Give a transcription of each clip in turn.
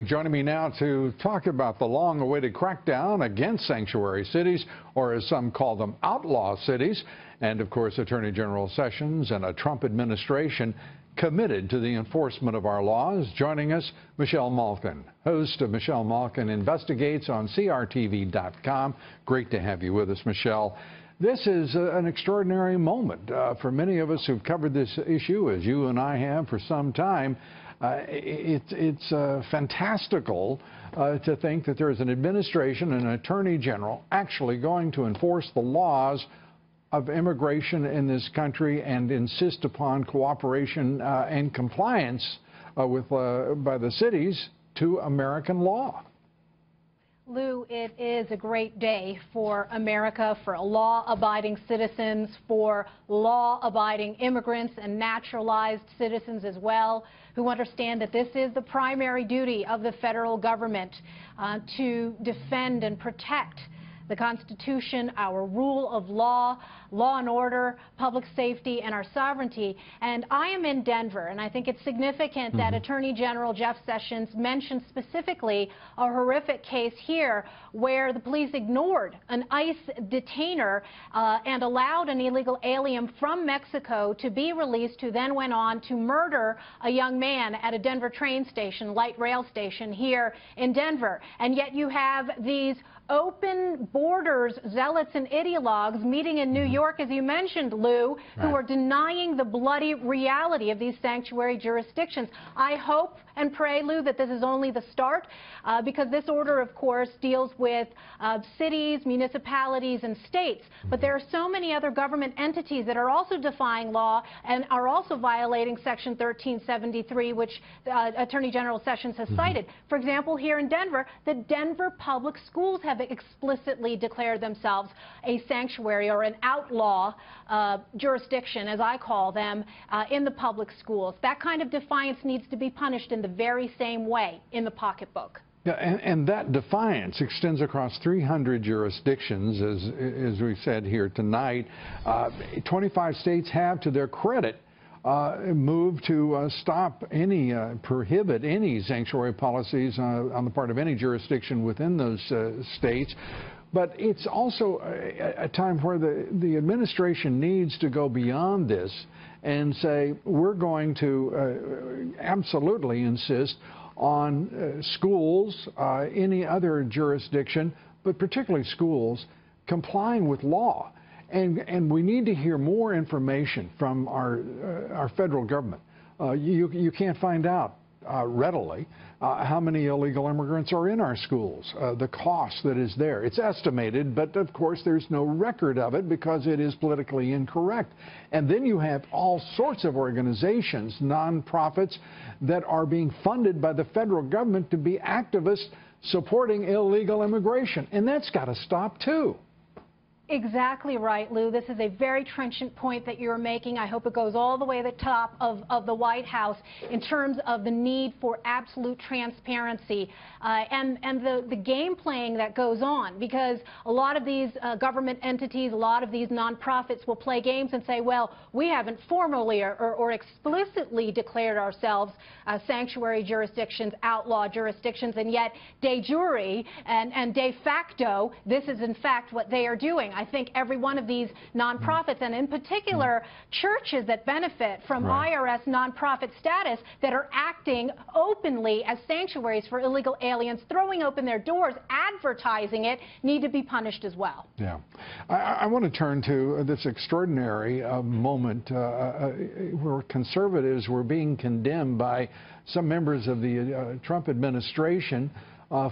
Joining me now to talk about the long-awaited crackdown against sanctuary cities, or as some call them, outlaw cities, and of course Attorney General Sessions and a Trump administration committed to the enforcement of our laws. Joining us, Michelle Malkin, host of Michelle Malkin Investigates on CRTV.com. Great to have you with us, Michelle. This is an extraordinary moment for many of us who've covered this issue, as you and I have for some time. It's fantastical to think that there is an administration and an attorney general actually going to enforce the laws of immigration in this country and insist upon cooperation and compliance by the cities to American law. Lou, it is a great day for America, for law-abiding citizens, for law-abiding immigrants and naturalized citizens as well, who understand that this is the primary duty of the federal government to defend and protect the Constitution, our rule of law, law and order, public safety, and our sovereignty. And I am in Denver, and I think it's significant that Attorney General Jeff Sessions mentioned specifically a horrific case here where the police ignored an ICE detainer and allowed an illegal alien from Mexico to be released, who then went on to murder a young man at a Denver train station, light rail station here in Denver. And yet you have these open borders zealots and ideologues meeting in New York, as you mentioned, Lou, who are denying the bloody reality of these sanctuary jurisdictions. I hope and pray, Lou, that this is only the start, because this order, of course, deals with cities, municipalities, and states. But there are so many other government entities that are also defying law and are also violating Section 1373, which Attorney General Sessions has cited. For example, here in Denver, the Denver Public Schools have explicitly declared themselves a sanctuary or an outlaw jurisdiction, as I call them, in the public schools. That kind of defiance needs to be punished in the very same way in the pocketbook. Yeah, and that defiance extends across 300 jurisdictions, as we said here tonight. 25 states have, to their credit, moved to stop any, prohibit any sanctuary policies on the part of any jurisdiction within those states. But it's also a time where the administration needs to go beyond this and say, we're going to absolutely insist on schools, any other jurisdiction, but particularly schools, complying with law. And we need to hear more information from our federal government. You can't find out readily how many illegal immigrants are in our schools, the cost that is there. It's estimated, but of course there's no record of it because it is politically incorrect. And then you have all sorts of organizations, nonprofits, that are being funded by the federal government to be activists supporting illegal immigration. And that's got to stop too. Exactly right, Lou. This is a very trenchant point that you're making. I hope it goes all the way to the top of the White House in terms of the need for absolute transparency and the game playing that goes on, because a lot of these government entities, a lot of these nonprofits will play games and say, well, we haven't formally or explicitly declared ourselves sanctuary jurisdictions, outlaw jurisdictions, and yet de jure and de facto, this is in fact what they are doing. I think every one of these nonprofits, and in particular churches that benefit from IRS nonprofit status, that are acting openly as sanctuaries for illegal aliens, throwing open their doors, advertising it, need to be punished as well. Yeah. I want to turn to this extraordinary moment where conservatives were being condemned by some members of the Trump administration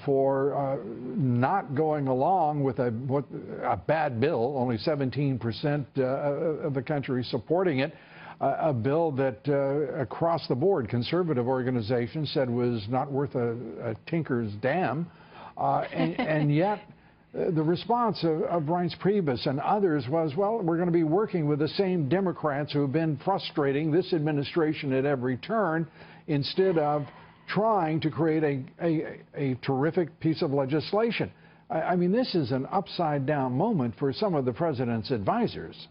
for not going along with a bad bill, only 17% of the country supporting it, a bill that across the board conservative organizations said was not worth a tinker's damn, and yet the response of Reince Priebus and others was, well, we're going to be working with the same Democrats who have been frustrating this administration at every turn, instead of trying to create a terrific piece of legislation. I mean, this is an upside-down moment for some of the president's advisors.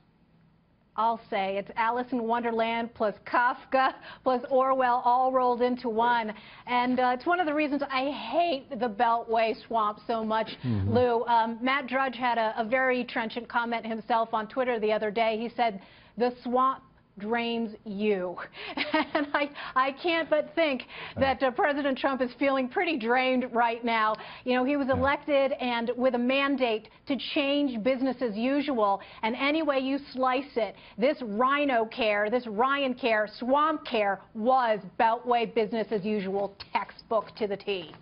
I'll say it's Alice in Wonderland plus Kafka plus Orwell all rolled into one. And it's one of the reasons I hate the Beltway swamp so much, Lou. Matt Drudge had a very trenchant comment himself on Twitter the other day. He said, "The swamp drains you." And I can't but think that President Trump is feeling pretty drained right now. You know, he was elected and with a mandate to change business as usual. And any way you slice it, this Rhino Care, this Ryan Care, Swamp Care was Beltway business as usual, textbook to the T.